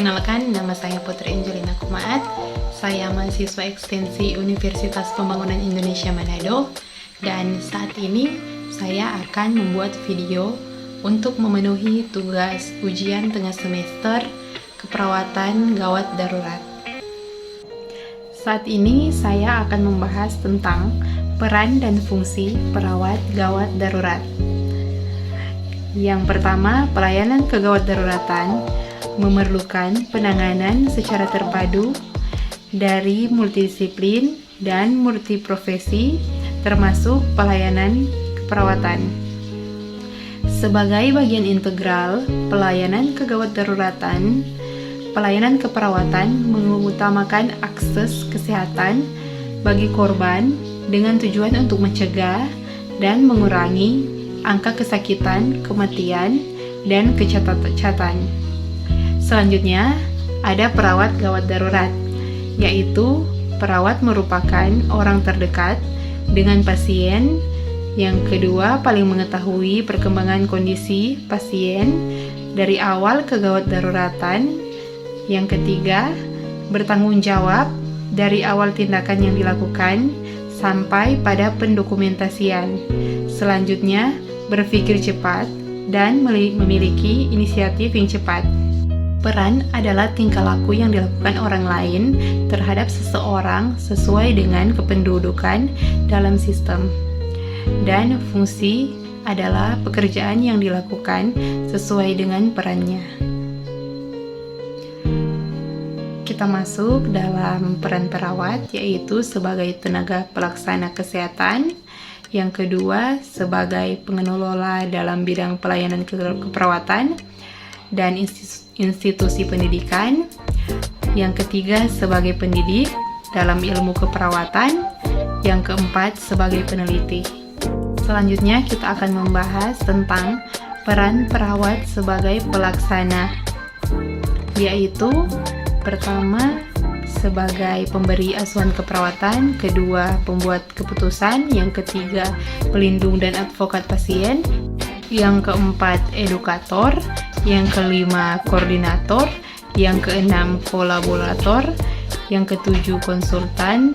Perkenalkan, nama saya Putri Angelina Kumaat. Saya mahasiswa ekstensi Universitas Pembangunan Indonesia Manado. Dan saat ini saya akan membuat video untuk memenuhi tugas ujian tengah semester keperawatan gawat darurat. Saat ini saya akan membahas tentang peran dan fungsi perawat gawat darurat. Yang pertama, pelayanan kegawat daruratan memerlukan penanganan secara terpadu dari multidisiplin dan multiprofesi, termasuk pelayanan keperawatan. Sebagai bagian integral pelayanan kegawat daruratan, pelayanan keperawatan mengutamakan akses kesehatan bagi korban dengan tujuan untuk mencegah dan mengurangi angka kesakitan, kematian, dan kecacatan. Selanjutnya, ada perawat gawat darurat, yaitu perawat merupakan orang terdekat dengan pasien. Yang kedua, paling mengetahui perkembangan kondisi pasien dari awal kegawat daruratan. Yang ketiga, bertanggung jawab dari awal tindakan yang dilakukan sampai pada pendokumentasian. Selanjutnya, berpikir cepat dan memiliki inisiatif yang cepat. Peran adalah tingkah laku yang dilakukan orang lain terhadap seseorang sesuai dengan kependudukan dalam sistem. Dan fungsi adalah pekerjaan yang dilakukan sesuai dengan perannya. Kita masuk dalam peran perawat, yaitu sebagai tenaga pelaksana kesehatan. Yang kedua, sebagai pengelola dalam bidang pelayanan keperawatan dan institusi pendidikan. Yang ketiga, sebagai pendidik dalam ilmu keperawatan. Yang keempat, sebagai peneliti. Selanjutnya, kita akan membahas tentang peran perawat sebagai pelaksana, yaitu pertama, sebagai pemberi asuhan keperawatan, kedua, pembuat keputusan, yang ketiga, pelindung dan advokat pasien, yang keempat, edukator, yang kelima, koordinator, yang keenam, kolaborator, yang ketujuh, konsultan.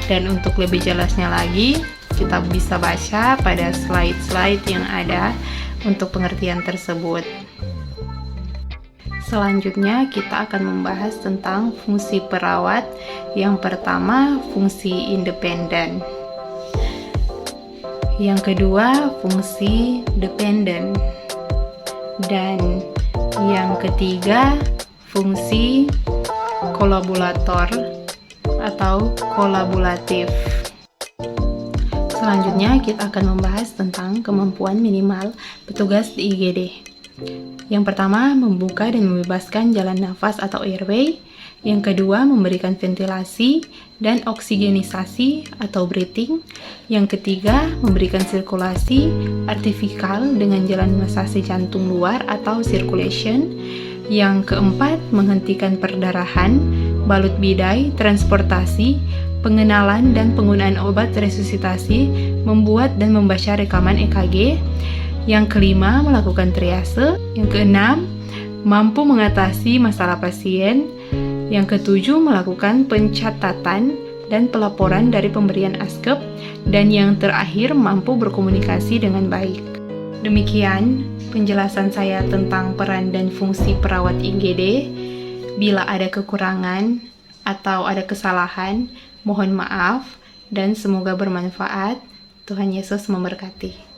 Dan untuk lebih jelasnya lagi, kita bisa baca pada slide-slide yang ada untuk pengertian tersebut. Selanjutnya, kita akan membahas tentang fungsi perawat. Yang pertama, fungsi independen. Yang kedua, fungsi dependen. Dan yang ketiga, fungsi kolaborator atau kolaboratif. Selanjutnya, kita akan membahas tentang kemampuan minimal petugas di IGD. Yang pertama, membuka dan membebaskan jalan nafas atau airway. Yang kedua, memberikan ventilasi dan oksigenisasi atau breathing. Yang ketiga, memberikan sirkulasi artifikal dengan jalan masase jantung luar atau circulation. Yang keempat, menghentikan perdarahan, balut bidai, transportasi, pengenalan dan penggunaan obat resusitasi, membuat dan membaca rekaman EKG. Yang kelima, melakukan triase. Yang keenam, mampu mengatasi masalah pasien. Yang ketujuh, melakukan pencatatan dan pelaporan dari pemberian ASKEP. Dan yang terakhir, mampu berkomunikasi dengan baik. Demikian penjelasan saya tentang peran dan fungsi perawat IGD. Bila ada kekurangan atau ada kesalahan, mohon maaf dan semoga bermanfaat. Tuhan Yesus memberkati.